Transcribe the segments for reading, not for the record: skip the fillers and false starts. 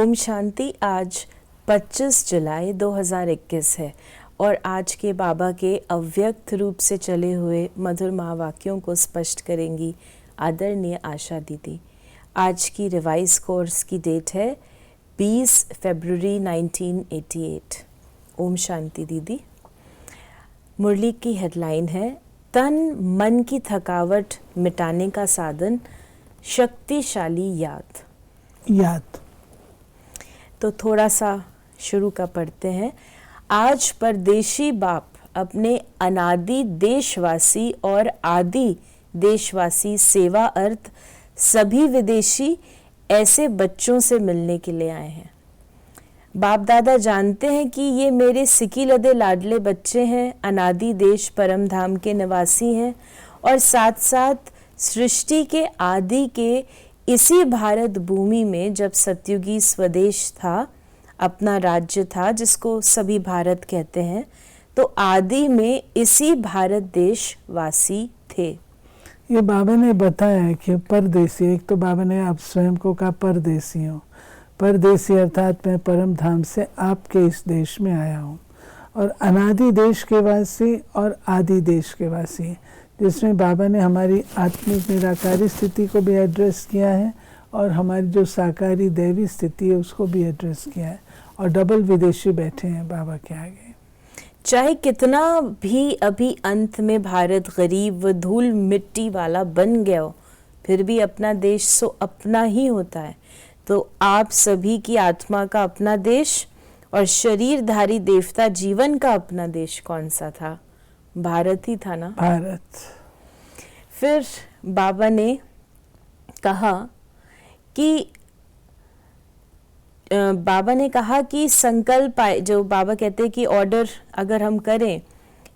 ओम शांति। आज 25 जुलाई 2021 है और आज के बाबा के अव्यक्त रूप से चले हुए मधुर महावाक्यों को स्पष्ट करेंगी आदरणीय आशा दीदी। आज की रिवाइज कोर्स की डेट है 20 फरवरी 1988। ओम शांति दीदी। मुरली की हेडलाइन है तन मन की थकावट मिटाने का साधन शक्तिशाली याद। तो थोड़ा सा शुरू का पढ़ते हैं। आज परदेशी बाप अपने अनादि देशवासी और आदि देशवासी सेवा अर्थ सभी विदेशी ऐसे बच्चों से मिलने के लिए आए हैं। बाप दादा जानते हैं कि ये मेरे सिकी लदे लाडले बच्चे हैं, अनादि देश परम धाम के निवासी हैं और साथ साथ सृष्टि के आदि के इसी भारत भूमि में जब सतयुगी स्वदेश था, अपना राज्य था जिसको सभी भारत कहते हैं, तो आदि में इसी भारत देश वासी थे। ये बाबा ने बताया कि परदेसी, एक तो बाबा ने आप स्वयं को कहा परदेसी हो, परदेसी अर्थात मैं परम धाम से आपके इस देश में आया हूँ, और अनादि देश के वासी और आदि देश के वासी, जिसमें बाबा ने हमारी आत्मिक निराकारी स्थिति को भी एड्रेस किया है और हमारी जो साकारी दैवी स्थिति है उसको भी एड्रेस किया है, और डबल विदेशी बैठे हैं बाबा के आगे। चाहे कितना भी अभी अंत में भारत गरीब व धूल मिट्टी वाला बन गया हो, फिर भी अपना देश सो अपना ही होता है। तो आप सभी की आत्मा का अपना देश और शरीरधारी देवता जीवन का अपना देश कौन सा था? भारत ही था ना। भारत। फिर बाबा ने कहा कि संकल्प आए, जो बाबा कहते हैं कि ऑर्डर अगर हम करें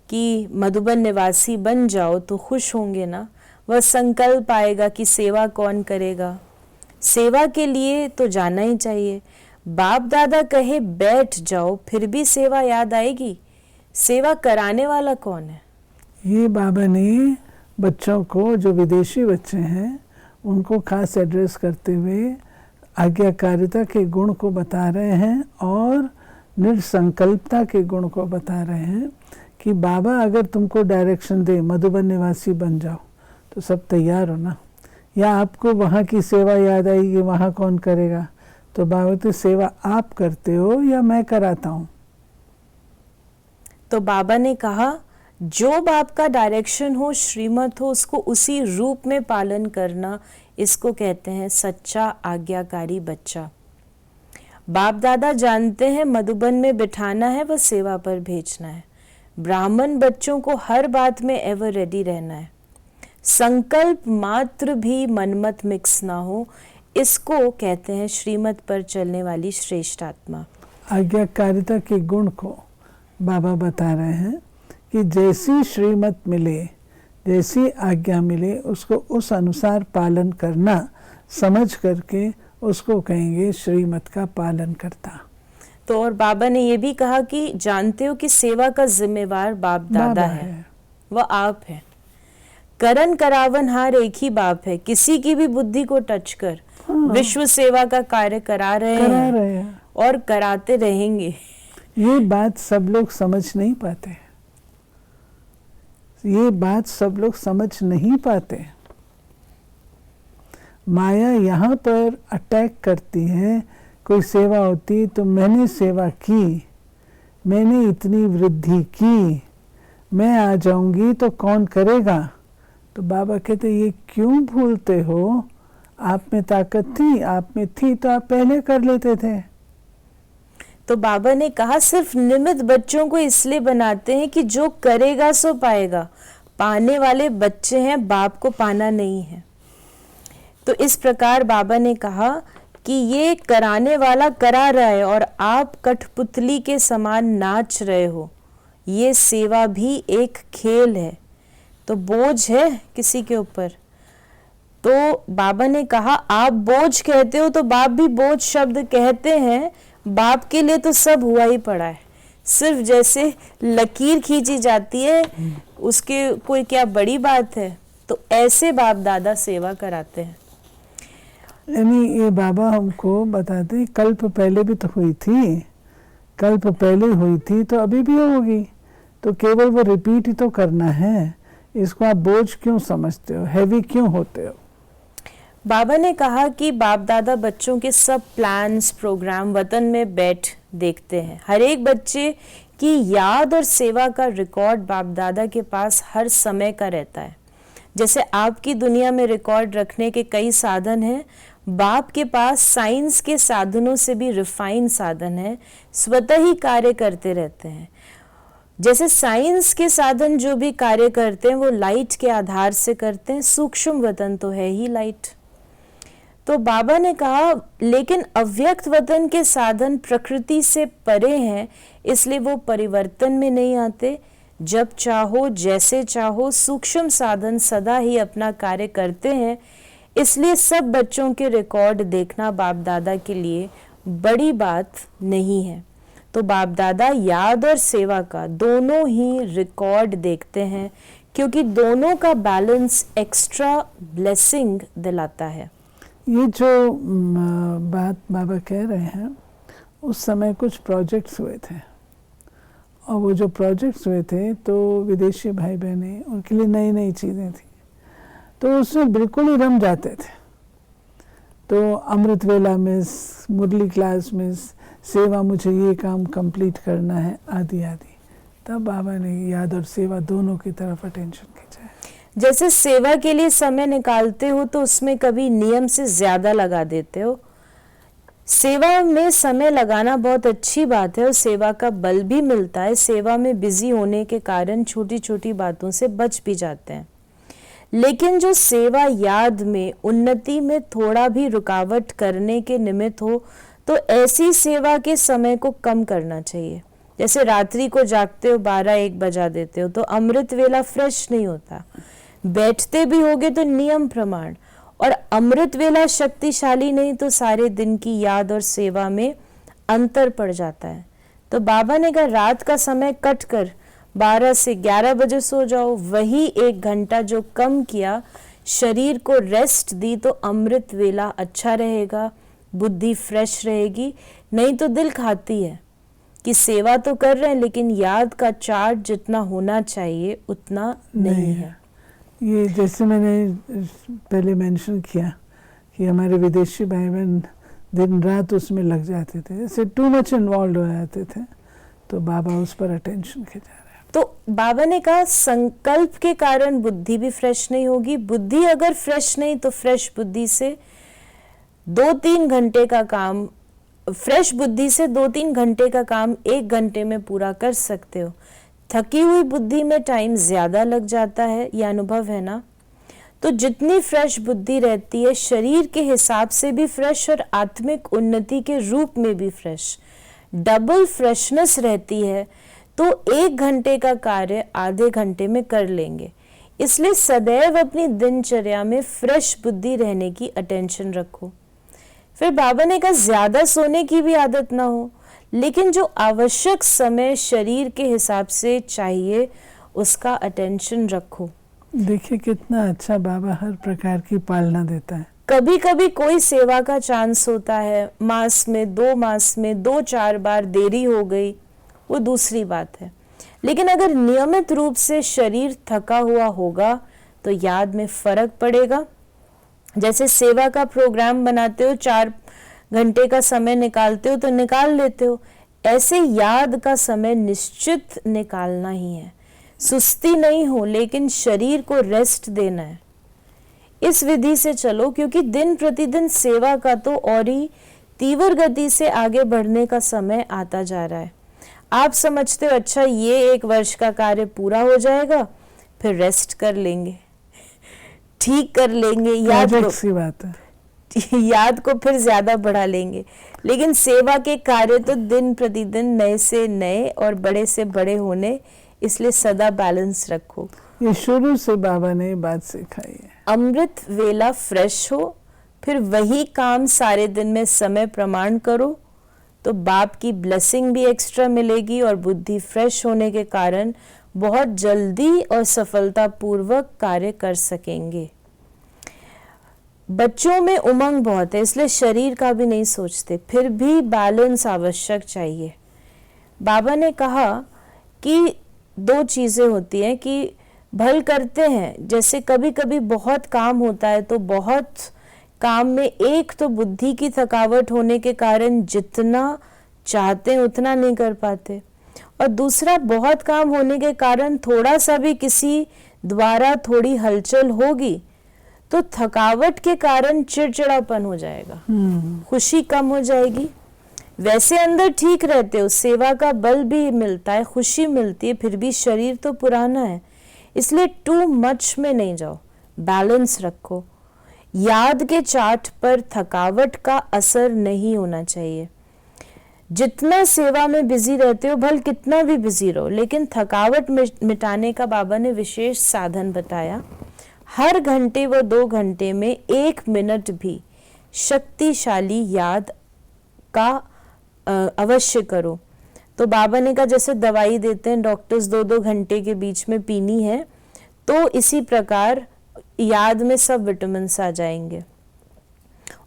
कि मधुबन निवासी बन जाओ तो खुश होंगे ना, वह संकल्प आएगा कि सेवा कौन करेगा। सेवा के लिए तो जाना ही चाहिए। बाप दादा कहे बैठ जाओ, फिर भी सेवा याद आएगी। सेवा कराने वाला कौन है? ये बाबा ने बच्चों को, जो विदेशी बच्चे हैं, उनको खास एड्रेस करते हुए आज्ञाकारिता के गुण को बता रहे हैं और निसंकल्पता के गुण को बता रहे हैं कि बाबा अगर तुमको डायरेक्शन दे मधुबन निवासी बन जाओ तो सब तैयार हो ना, या आपको वहाँ की सेवा याद आएगी, वहाँ कौन करेगा? तो बाबा तो सेवा आप करते हो या मैं कराता हूँ? तो बाबा ने कहा जो बाप का डायरेक्शन हो, श्रीमत हो, उसको उसी रूप में पालन करना, इसको कहते हैं सच्चा आज्ञाकारी बच्चा। बाप दादा जानते हैं मधुबन में बिठाना है, वह सेवा पर भेजना है। ब्राह्मण बच्चों को हर बात में एवर रेडी रहना है। संकल्प मात्र भी मनमत मिक्स ना हो, इसको कहते हैं श्रीमत पर चलने वाली श्रेष्ठ आत्मा। आज्ञाकारिता के गुण को बाबा बता रहे हैं कि जैसी श्रीमत मिले, जैसी आज्ञा मिले, उसको उस अनुसार पालन करना, समझ करके उसको कहेंगे श्रीमत का पालन करता। तो और बाबा ने ये भी कहा कि जानते हो कि सेवा का जिम्मेवार बाप दादा है, वह आप है। करन करावन हार एक ही बाप है, किसी की भी बुद्धि को टच कर विश्व सेवा का कार्य करा रहे हैं और कराते रहेंगे। ये बात सब लोग समझ नहीं पाते, ये बात सब लोग समझ नहीं पाते। माया यहाँ पर अटैक करती है, कोई सेवा होती तो मैंने सेवा की, मैंने इतनी वृद्धि की, मैं आ जाऊंगी तो कौन करेगा? तो बाबा कहते ये क्यों भूलते हो? आप में ताकत थी, आप में थी तो आप पहले कर लेते थे। तो बाबा ने कहा सिर्फ निमित्त बच्चों को इसलिए बनाते हैं कि जो करेगा सो पाएगा। पाने वाले बच्चे हैं, बाप को पाना नहीं है। तो इस प्रकार बाबा ने कहा कि ये कराने वाला करा रहा है और आप कठपुतली के समान नाच रहे हो। ये सेवा भी एक खेल है, तो बोझ है किसी के ऊपर। तो बाबा ने कहा आप बोझ कहते हो तो बाप भी बोझ शब्द कहते हैं। बाप के लिए तो सब हुआ ही पड़ा है, सिर्फ जैसे लकीर खींची जाती है, उसके कोई क्या बड़ी बात है। तो ऐसे बाप दादा सेवा कराते हैं। यानी ये बाबा हमको बताते हैं कल्प पहले भी तो हुई थी, कल्प पहले हुई थी तो अभी भी होगी, तो केवल वो रिपीट ही तो करना है। इसको आप बोझ क्यों समझते हो, हैवी क्यों होते हो? बाबा ने कहा कि बाप दादा बच्चों के सब प्लान्स प्रोग्राम वतन में बैठ देखते हैं। हर एक बच्चे की याद और सेवा का रिकॉर्ड बाप दादा के पास हर समय का रहता है। जैसे आपकी दुनिया में रिकॉर्ड रखने के कई साधन हैं, बाप के पास साइंस के साधनों से भी रिफाइन साधन है, स्वतः ही कार्य करते रहते हैं। जैसे साइंस के साधन जो भी कार्य करते हैं वो लाइट के आधार से करते हैं, सूक्ष्म वतन तो है ही लाइट। तो बाबा ने कहा लेकिन अव्यक्त वतन के साधन प्रकृति से परे हैं, इसलिए वो परिवर्तन में नहीं आते। जब चाहो जैसे चाहो सूक्ष्म साधन सदा ही अपना कार्य करते हैं, इसलिए सब बच्चों के रिकॉर्ड देखना बाप दादा के लिए बड़ी बात नहीं है। तो बाप दादा याद और सेवा का दोनों ही रिकॉर्ड देखते हैं, क्योंकि दोनों का बैलेंस एक्स्ट्रा ब्लेसिंग दिलाता है। ये जो बात बाबा कह रहे हैं, उस समय कुछ प्रोजेक्ट्स हुए थे, और वो जो प्रोजेक्ट्स हुए थे तो विदेशी भाई बहनें, उनके लिए नई नई चीज़ें थी, तो उसमें बिल्कुल ही रम जाते थे। तो अमृत वेला मिस, मुरली क्लास मिस, सेवा मुझे ये काम कंप्लीट करना है, आदि आदि। तब बाबा ने याद और सेवा दोनों की तरफ अटेंशन खींचा है। जैसे सेवा के लिए समय निकालते हो तो उसमें कभी नियम से ज़्यादा लगा देते हो। सेवा में समय लगाना बहुत अच्छी बात है और सेवा का बल भी मिलता है। सेवा में बिजी होने के कारण छोटी छोटी बातों से बच भी जाते हैं, लेकिन जो सेवा याद में उन्नति में थोड़ा भी रुकावट करने के निमित्त हो तो ऐसी सेवा के समय को कम करना चाहिए। जैसे रात्रि को जागते हो 12-1 बजा देते हो तो अमृत वेला फ्रेश नहीं होता। बैठते भी होगे तो नियम प्रमाण, और अमृत वेला शक्तिशाली नहीं तो सारे दिन की याद और सेवा में अंतर पड़ जाता है। तो बाबा ने कहा रात का समय कट कर 12 से 11 बजे सो जाओ। वही 1 घंटा जो कम किया, शरीर को रेस्ट दी, तो अमृत वेला अच्छा रहेगा, बुद्धि फ्रेश रहेगी। नहीं तो दिल खाती है कि सेवा तो कर रहे हैं लेकिन याद का चार्ट जितना होना चाहिए उतना नहीं है। ये जैसे मैंने पहले मेंशन किया कि हमारे विदेशी भाई बहन दिन रात उसमें लग जाते थे, जैसे टू मच इन्वॉल्व हो जाते थे, तो बाबा उस पर अटेंशन खिंचा रहे हैं। तो बाबा ने कहा संकल्प के कारण बुद्धि भी फ्रेश नहीं होगी। बुद्धि अगर फ्रेश नहीं तो फ्रेश बुद्धि से 2-3 घंटे का काम, फ्रेश बुद्धि से 2-3 घंटे का काम 1 घंटे में पूरा कर सकते हो। थकी हुई बुद्धि में टाइम ज्यादा लग जाता है, यह अनुभव है ना। तो जितनी फ्रेश बुद्धि रहती है, शरीर के हिसाब से भी फ्रेश और आत्मिक उन्नति के रूप में भी फ्रेश, डबल फ्रेशनेस रहती है, तो 1 घंटे का कार्य आधे घंटे में कर लेंगे। इसलिए सदैव अपनी दिनचर्या में फ्रेश बुद्धि रहने की अटेंशन रखो। फिर बाबा ने कहा ज्यादा सोने की भी आदत ना हो, लेकिन जो आवश्यक समय शरीर के हिसाब से चाहिए उसका अटेंशन रखो। देखिए कितना अच्छा बाबा हर प्रकार की पालना देता है। कभी कभी कोई सेवा का चांस होता है, मास में 2 मास में 2-4 बार देरी हो गई, वो दूसरी बात है। लेकिन अगर नियमित रूप से शरीर थका हुआ होगा तो याद में फर्क पड़ेगा। जैसे सेवा का प्रोग्राम बनाते हो, 4 घंटे का समय निकालते हो तो निकाल लेते हो, ऐसे याद का समय निश्चित निकालना ही है। सुस्ती नहीं हो लेकिन शरीर को रेस्ट देना है। इस विधि से चलो, क्योंकि दिन प्रतिदिन सेवा का तो और ही तीव्र गति से आगे बढ़ने का समय आता जा रहा है। आप समझते हो अच्छा ये 1 वर्ष का कार्य पूरा हो जाएगा, फिर रेस्ट कर लेंगे, ठीक कर लेंगे, याद को फिर ज्यादा बढ़ा लेंगे। लेकिन सेवा के कार्य तो दिन प्रतिदिन नए से नए और बड़े से बड़े होने, इसलिए सदा बैलेंस रखो। ये शुरू से बाबा ने बात सिखाई है। अमृत वेला फ्रेश हो, फिर वही काम सारे दिन में समय प्रमाण करो, तो बाप की ब्लेसिंग भी एक्स्ट्रा मिलेगी और बुद्धि फ्रेश होने के कारण बहुत जल्दी और सफलतापूर्वक कार्य कर सकेंगे। बच्चों में उमंग बहुत है, इसलिए शरीर का भी नहीं सोचते, फिर भी बैलेंस आवश्यक चाहिए। बाबा ने कहा कि दो चीज़ें होती हैं कि भल करते हैं, जैसे कभी कभी बहुत काम होता है तो बहुत काम में एक तो बुद्धि की थकावट होने के कारण जितना चाहते हैं उतना नहीं कर पाते, और दूसरा बहुत काम होने के कारण थोड़ा सा भी किसी द्वारा थोड़ी हलचल होगी तो थकावट के कारण चिड़चिड़ापन हो जाएगा, खुशी कम हो जाएगी। वैसे अंदर ठीक रहते हो, सेवा का बल भी मिलता है, खुशी मिलती है, फिर भी शरीर तो पुराना है, इसलिए टू मच में नहीं जाओ, बैलेंस रखो। याद के चार्ट पर थकावट का असर नहीं होना चाहिए। जितना सेवा में बिजी रहते हो, भल कितना भी बिजी रहो, लेकिन थकावट मिटाने का बाबा ने विशेष साधन बताया। हर घंटे व 2 घंटे में 1 मिनट भी शक्तिशाली याद का अवश्य करो। तो बाबा ने कहा जैसे दवाई देते हैं डॉक्टर्स 2-2 घंटे के बीच में पीनी है, तो इसी प्रकार याद में सब विटामिन्स आ जाएंगे।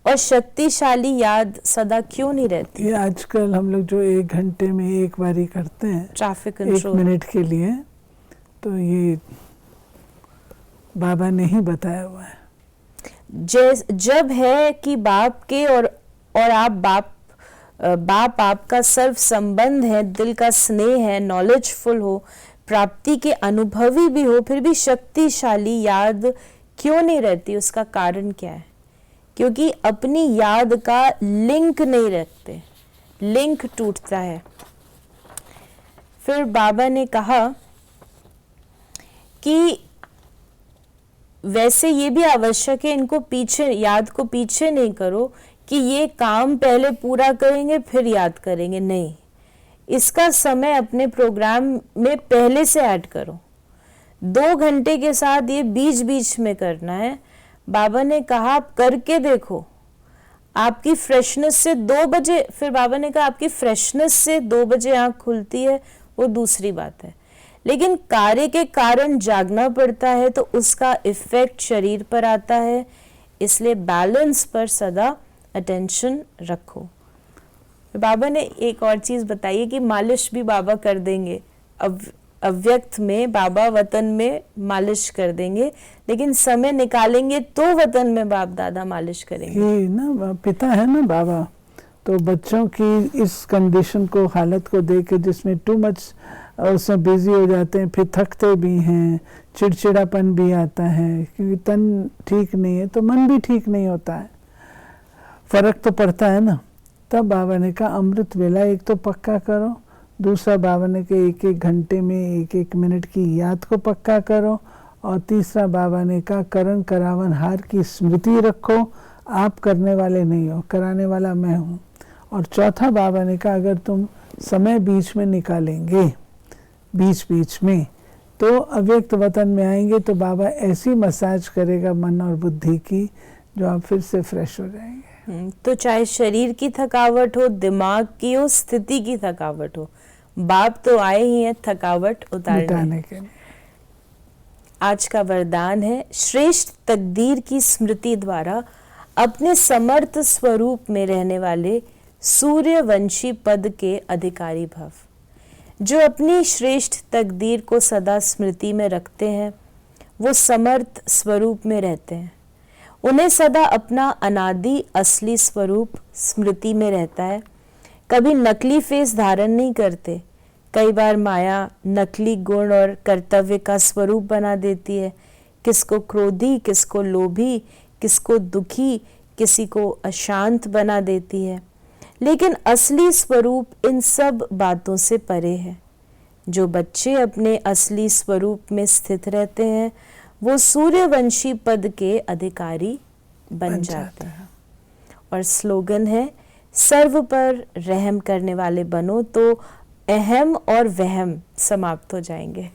और शक्तिशाली याद सदा क्यों नहीं रहती? ये आजकल हम लोग जो 1 घंटे में एक बारी करते हैं ट्रैफिक 1 कंट्रोल मिनट के लिए, तो ये बाबा ने ही बताया हुआ है। जब है कि बाप के और आप बाप आपका सर्व संबंध है, दिल का स्नेह है, नॉलेजफुल हो, प्राप्ति के अनुभवी भी हो, फिर भी शक्तिशाली याद क्यों नहीं रहती? उसका कारण क्या है? क्योंकि अपनी याद का लिंक नहीं रखते, लिंक टूटता है। फिर बाबा ने कहा कि वैसे ये भी आवश्यक है, इनको पीछे, याद को पीछे नहीं करो कि ये काम पहले पूरा करेंगे फिर याद करेंगे, नहीं, इसका समय अपने प्रोग्राम में पहले से ऐड करो। 2 घंटे के साथ ये बीच बीच में करना है। बाबा ने कहा आप करके देखो, आपकी फ्रेशनेस से 2 बजे, फिर बाबा ने कहा आपकी फ्रेशनेस से 2 बजे आँख खुलती है, वो दूसरी बात है, लेकिन कार्य के कारण जागना पड़ता है तो उसका इफेक्ट शरीर पर आता है, इसलिए बैलेंस पर सदा अटेंशन रखो। बाबा ने एक और चीज़ बताई है कि मालिश भी बाबा कर देंगे, अव्यक्त में बाबा वतन में मालिश कर देंगे, लेकिन समय निकालेंगे तो वतन में बाप दादा मालिश करेंगे। ये ना पिता है ना बाबा, तो बच्चों की इस कंडीशन को, हालत को देख के जिसमें टू मच उसमें बिजी हो जाते हैं, फिर थकते भी हैं, चिड़चिड़ापन भी आता है, क्योंकि तन ठीक नहीं है तो मन भी ठीक नहीं होता है, फर्क तो पड़ता है ना। तब बाबा ने कहा अमृत वेला एक तो पक्का करो, दूसरा बाबा ने कहा 1-1 घंटे में 1-1 मिनट की याद को पक्का करो, और तीसरा बाबा ने कहा करण करावन हार की स्मृति रखो, आप करने वाले नहीं हो, कराने वाला मैं हूँ। और चौथा बाबा ने कहा अगर तुम समय बीच में निकालेंगे, बीच बीच में, तो अव्यक्त वतन में आएंगे तो बाबा ऐसी मसाज करेगा मन और बुद्धि की, जो आप फिर से फ्रेश हो जाएंगे। तो चाहे शरीर की थकावट हो, दिमाग की हो, स्थिति की थकावट हो, बाप तो आए ही हैं थकावट उतारने के लिए। आज का वरदान है श्रेष्ठ तकदीर की स्मृति द्वारा अपने समर्थ स्वरूप में रहने वाले सूर्यवंशी पद के अधिकारी भव। जो अपनी श्रेष्ठ तकदीर को सदा स्मृति में रखते हैं वो समर्थ स्वरूप में रहते हैं। उन्हें सदा अपना अनादि असली स्वरूप स्मृति में रहता है। कभी नकली फेस धारण नहीं करते। कई बार माया नकली गुण और कर्तव्य का स्वरूप बना देती है, किसको क्रोधी, किसको लोभी, किसको दुखी, किसी को अशांत बना देती है। लेकिन असली स्वरूप इन सब बातों से परे है। जो बच्चे अपने असली स्वरूप में स्थित रहते हैं वो सूर्यवंशी पद के अधिकारी बन जाते हैं। और स्लोगन है सर्व पर रहम करने वाले बनो तो अहम और वहम समाप्त हो जाएंगे।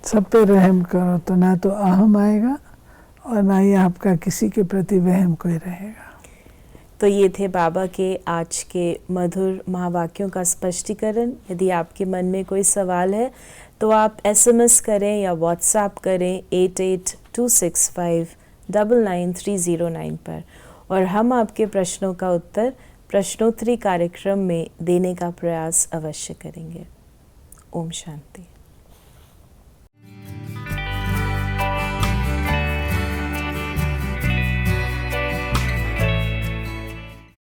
सब पे रहम करो तो ना तो अहम आएगा और ना ही आपका किसी के प्रति वहम कोई रहेगा। तो ये थे बाबा के आज के मधुर महावाक्यों का स्पष्टीकरण। यदि आपके मन में कोई सवाल है तो आप SMS करें या WhatsApp करें 88265 999309 पर, और हम आपके प्रश्नों का उत्तर प्रश्नोत्तरी कार्यक्रम में देने का प्रयास अवश्य करेंगे। ओम शांति।